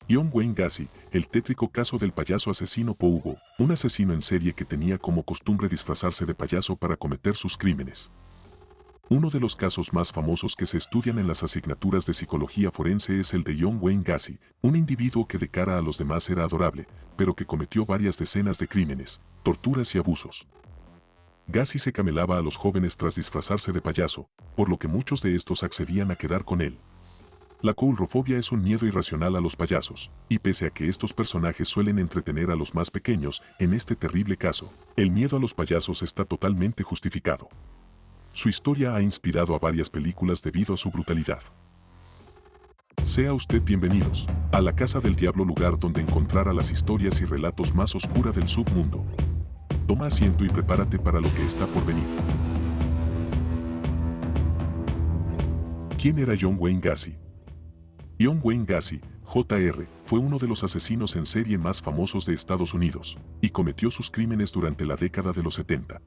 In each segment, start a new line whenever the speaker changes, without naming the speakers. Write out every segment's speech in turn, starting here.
John Wayne Gacy, el tétrico caso del payaso asesino Pogo, un asesino en serie que tenía como costumbre disfrazarse de payaso para cometer sus crímenes. Uno de los casos más famosos que se estudian en las asignaturas de psicología forense es el de John Wayne Gacy, un individuo que de cara a los demás era adorable, pero que cometió varias decenas de crímenes, torturas y abusos. Gacy se camelaba a los jóvenes tras disfrazarse de payaso, por lo que muchos de estos accedían a quedar con él. La coulrofobia es un miedo irracional a los payasos, y pese a que estos personajes suelen entretener a los más pequeños, en este terrible caso, el miedo a los payasos está totalmente justificado. Su historia ha inspirado a varias películas debido a su brutalidad. Sea usted bienvenidos a la Casa del Diablo, lugar donde encontrará las historias y relatos más oscura del submundo. Toma asiento y prepárate para lo que está por venir. ¿Quién era John Wayne Gacy? John Wayne Gacy, Jr., fue uno de los asesinos en serie más famosos de Estados Unidos, y cometió sus crímenes durante la década de los 70.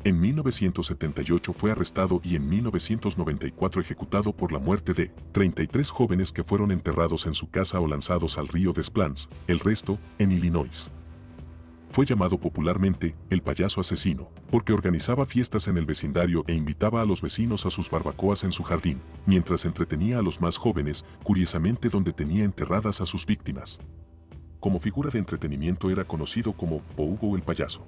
En 1978 fue arrestado y en 1994 ejecutado por la muerte de 33 jóvenes que fueron enterrados en su casa o lanzados al río Des Plaines, el resto, en Illinois. Fue llamado popularmente el payaso asesino, porque organizaba fiestas en el vecindario e invitaba a los vecinos a sus barbacoas en su jardín, mientras entretenía a los más jóvenes, curiosamente donde tenía enterradas a sus víctimas. Como figura de entretenimiento era conocido como Pogo el payaso.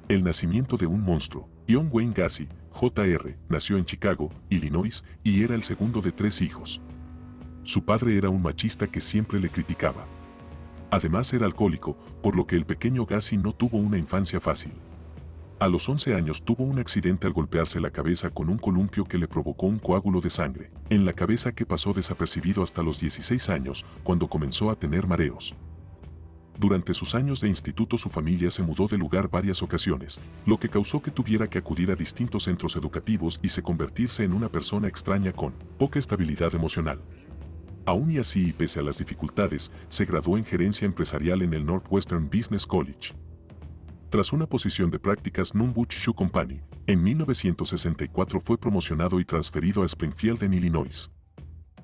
El nacimiento de un monstruo. John Wayne Gacy, Jr., nació en Chicago, Illinois, y era el segundo de 3 hijos. Su padre era un machista que siempre le criticaba. Además era alcohólico, por lo que el pequeño Gacy no tuvo una infancia fácil. A los 11 años tuvo un accidente al golpearse la cabeza con un columpio que le provocó un coágulo de sangre en la cabeza que pasó desapercibido hasta los 16 años, cuando comenzó a tener mareos. Durante sus años de instituto su familia se mudó de lugar varias ocasiones, lo que causó que tuviera que acudir a distintos centros educativos y se convertirse en una persona extraña con poca estabilidad emocional. Aún y así, y pese a las dificultades, se graduó en gerencia empresarial en el Northwestern Business College. Tras una posición de prácticas en un Boot Shoe Company, en 1964 fue promocionado y transferido a Springfield en Illinois.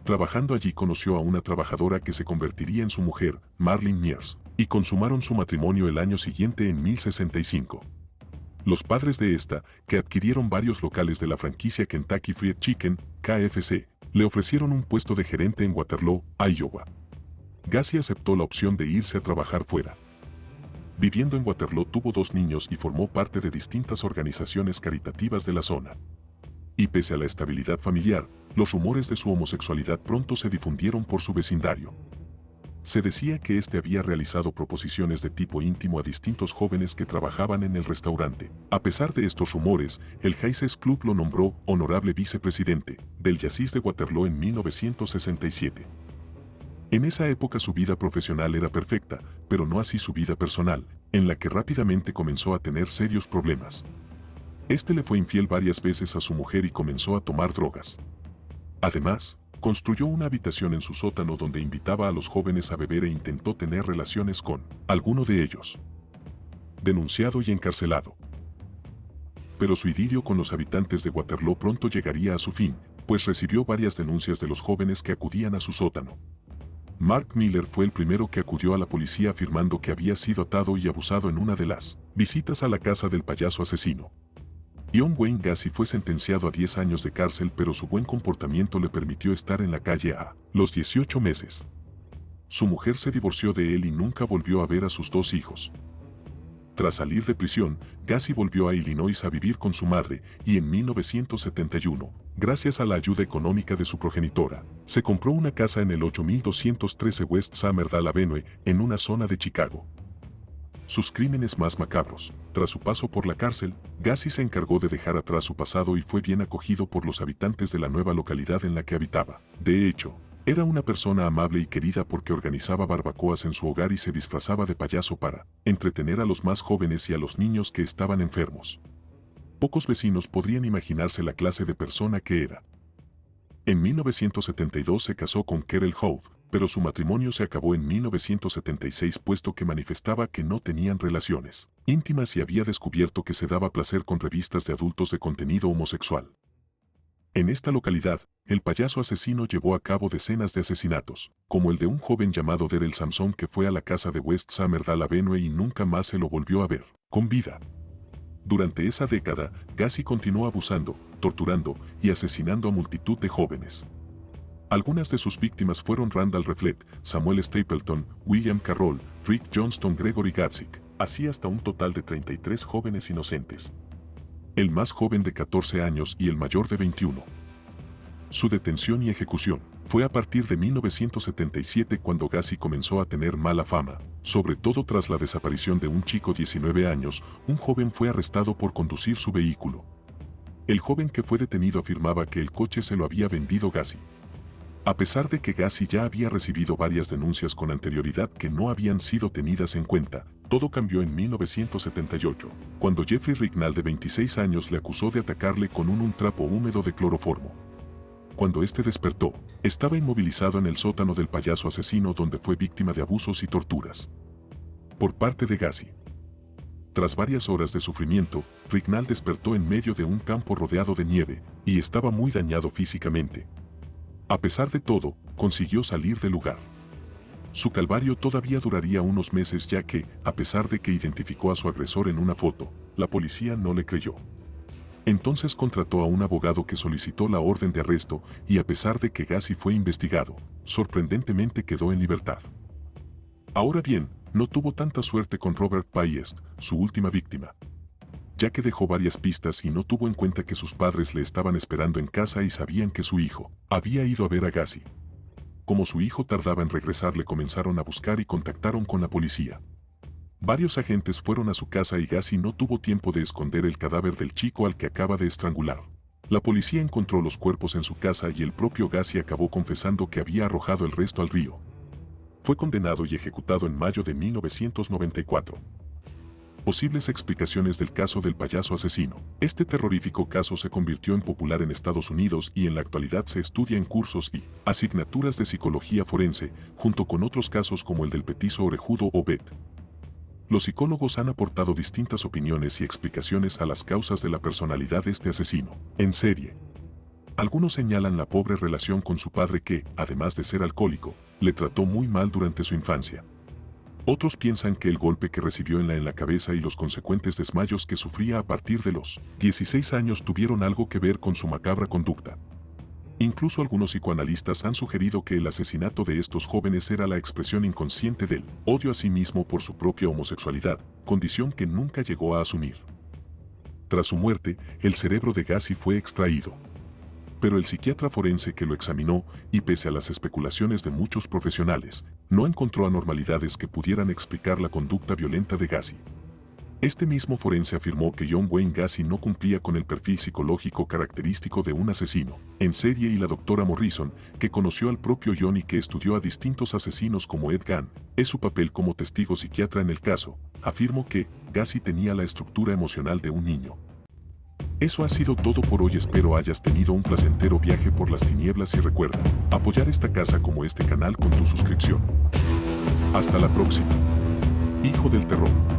Trabajando allí conoció a una trabajadora que se convertiría en su mujer, Marlene Mears, y consumaron su matrimonio el año siguiente en 1065. Los padres de esta, que adquirieron varios locales de la franquicia Kentucky Fried Chicken, KFC, le ofrecieron un puesto de gerente en Waterloo, Iowa. Gacy aceptó la opción de irse a trabajar fuera. Viviendo en Waterloo tuvo 2 niños y formó parte de distintas organizaciones caritativas de la zona. Y pese a la estabilidad familiar, los rumores de su homosexualidad pronto se difundieron por su vecindario. Se decía que este había realizado proposiciones de tipo íntimo a distintos jóvenes que trabajaban en el restaurante. A pesar de estos rumores, el Hayes Club lo nombró honorable vicepresidente del Jazzis de Waterloo en 1967. En esa época su vida profesional era perfecta, pero no así su vida personal, en la que rápidamente comenzó a tener serios problemas. Este le fue infiel varias veces a su mujer y comenzó a tomar drogas. Además, construyó una habitación en su sótano donde invitaba a los jóvenes a beber e intentó tener relaciones con alguno de ellos. Denunciado y encarcelado. Pero su idilio con los habitantes de Waterloo pronto llegaría a su fin, pues recibió varias denuncias de los jóvenes que acudían a su sótano. Mark Miller fue el primero que acudió a la policía afirmando que había sido atado y abusado en una de las visitas a la casa del payaso asesino. John Wayne Gacy fue sentenciado a 10 años de cárcel, pero su buen comportamiento le permitió estar en la calle a los 18 meses. Su mujer se divorció de él y nunca volvió a ver a sus 2 hijos. Tras salir de prisión, Gacy volvió a Illinois a vivir con su madre y en 1971, gracias a la ayuda económica de su progenitora, se compró una casa en el 8213 West Somerdale Avenue, en una zona de Chicago. Sus crímenes más macabros. Tras su paso por la cárcel, Gacy se encargó de dejar atrás su pasado y fue bien acogido por los habitantes de la nueva localidad en la que habitaba. De hecho, era una persona amable y querida porque organizaba barbacoas en su hogar y se disfrazaba de payaso para entretener a los más jóvenes y a los niños que estaban enfermos. Pocos vecinos podrían imaginarse la clase de persona que era. En 1972 se casó con Carol Howe, pero su matrimonio se acabó en 1976 puesto que manifestaba que no tenían relaciones íntimas y había descubierto que se daba placer con revistas de adultos de contenido homosexual. En esta localidad, el payaso asesino llevó a cabo decenas de asesinatos, como el de un joven llamado Daryl Sampson que fue a la casa de West Somerdale Avenue y nunca más se lo volvió a ver, con vida. Durante esa década, Gacy continuó abusando, torturando y asesinando a multitud de jóvenes. Algunas de sus víctimas fueron Randall Reflett, Samuel Stapleton, William Carroll, Rick Johnston, Gregory Gatzik, así hasta un total de 33 jóvenes inocentes. El más joven de 14 años y el mayor de 21. Su detención y ejecución fue a partir de 1977 cuando Gacy comenzó a tener mala fama, sobre todo tras la desaparición de un chico de 19 años. Un joven fue arrestado por conducir su vehículo. El joven que fue detenido afirmaba que el coche se lo había vendido Gacy. A pesar de que Gacy ya había recibido varias denuncias con anterioridad que no habían sido tenidas en cuenta, todo cambió en 1978, cuando Jeffrey Rignall, de 26 años, le acusó de atacarle con un trapo húmedo de cloroformo. Cuando este despertó, estaba inmovilizado en el sótano del payaso asesino donde fue víctima de abusos y torturas por parte de Gacy. Tras varias horas de sufrimiento, Rignall despertó en medio de un campo rodeado de nieve y estaba muy dañado físicamente. A pesar de todo, consiguió salir del lugar. Su calvario todavía duraría unos meses ya que, a pesar de que identificó a su agresor en una foto, la policía no le creyó. Entonces contrató a un abogado que solicitó la orden de arresto y, a pesar de que Gacy fue investigado, sorprendentemente quedó en libertad. Ahora bien, no tuvo tanta suerte con Robert Piest, su última víctima, ya que dejó varias pistas y no tuvo en cuenta que sus padres le estaban esperando en casa y sabían que su hijo había ido a ver a Gacy. Como su hijo tardaba en regresar, le comenzaron a buscar y contactaron con la policía. Varios agentes fueron a su casa y Gacy no tuvo tiempo de esconder el cadáver del chico al que acaba de estrangular. La policía encontró los cuerpos en su casa y el propio Gacy acabó confesando que había arrojado el resto al río. Fue condenado y ejecutado en mayo de 1994. Posibles explicaciones del caso del payaso asesino. Este terrorífico caso se convirtió en popular en Estados Unidos y en la actualidad se estudia en cursos y asignaturas de psicología forense, junto con otros casos como el del petiso orejudo o BET. Los psicólogos han aportado distintas opiniones y explicaciones a las causas de la personalidad de este asesino en serie. Algunos señalan la pobre relación con su padre que, además de ser alcohólico, le trató muy mal durante su infancia. Otros piensan que el golpe que recibió en la cabeza y los consecuentes desmayos que sufría a partir de los 16 años tuvieron algo que ver con su macabra conducta. Incluso algunos psicoanalistas han sugerido que el asesinato de estos jóvenes era la expresión inconsciente del odio a sí mismo por su propia homosexualidad, condición que nunca llegó a asumir. Tras su muerte, el cerebro de Gacy fue extraído. Pero el psiquiatra forense que lo examinó, y pese a las especulaciones de muchos profesionales, no encontró anormalidades que pudieran explicar la conducta violenta de Gacy. Este mismo forense afirmó que John Wayne Gacy no cumplía con el perfil psicológico característico de un asesino en serie, y la doctora Morrison, que conoció al propio John y que estudió a distintos asesinos como Ed Gein, es su papel como testigo psiquiatra en el caso, afirmó que Gacy tenía la estructura emocional de un niño. Eso ha sido todo por hoy, espero hayas tenido un placentero viaje por las tinieblas y recuerda apoyar esta casa como este canal con tu suscripción. Hasta la próxima. Hijo del terror.